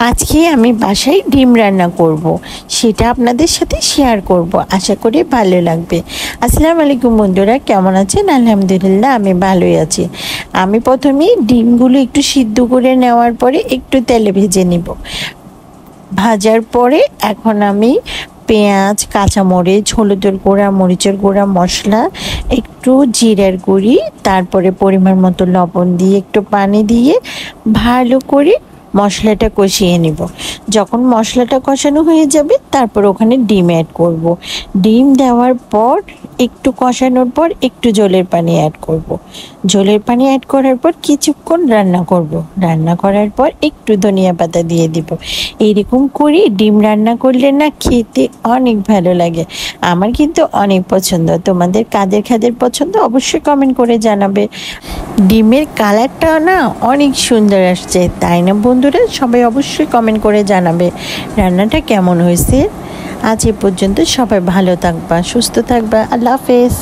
আজকে আমি বাসায় ডিম রান্না করব। সেটা আপনাদের সাথে শেয়ার করব, আশা করি ভালো লাগবে। আসসালামু আলাইকুম বন্ধুরা, কেমন আছেন? আলহামদুলিল্লাহ আমি ভালোই আছি। আমি প্রথমেই ডিমগুলো একটু সিদ্ধ করে নেওয়ার পরে একটু তেলে ভেজে নিব। ভাজার পরে এখন আমি পেঁয়াজ, কাঁচামরিচ, হলুদের গুঁড়া, মরিচের গুঁড়া, মশলা, একটু জিরার গুঁড়ি, তারপরে পরিমাণ মতো লবণ দিয়ে একটু পানি দিয়ে ভালো করে মশলাটা কষিয়ে নিব। যখন মশলাটা কষানো হয়ে যাবে তারপর ওখানে ডিম অ্যাড করব। ডিম দেওয়ার পর একটু কষানোর পর একটু জলের পানি অ্যাড করব। জলের পানি অ্যাড করার পর কিছুক্ষণ রান্না করব। রান্না করার পর একটু ধনিয়া পাতা দিয়ে দিব। এইরকম করে ডিম রান্না করলে না খেতে অনেক ভালো লাগে। আমার কিন্তু অনেক পছন্দ। তোমাদের কাদের কাদের পছন্দ অবশ্যই কমেন্ট করে জানাবে। ডিমের কালারটা না অনেক সুন্দর আসছে, তাই না বন্ধুরা? সবাই অবশ্যই কমেন্ট করে জানাবে রান্নাটা কেমন হয়েছে। আজ এ পর্যন্ত, সবাই ভালো থাকবা, সুস্থ থাকবা। আল্লাহ হাফেজ।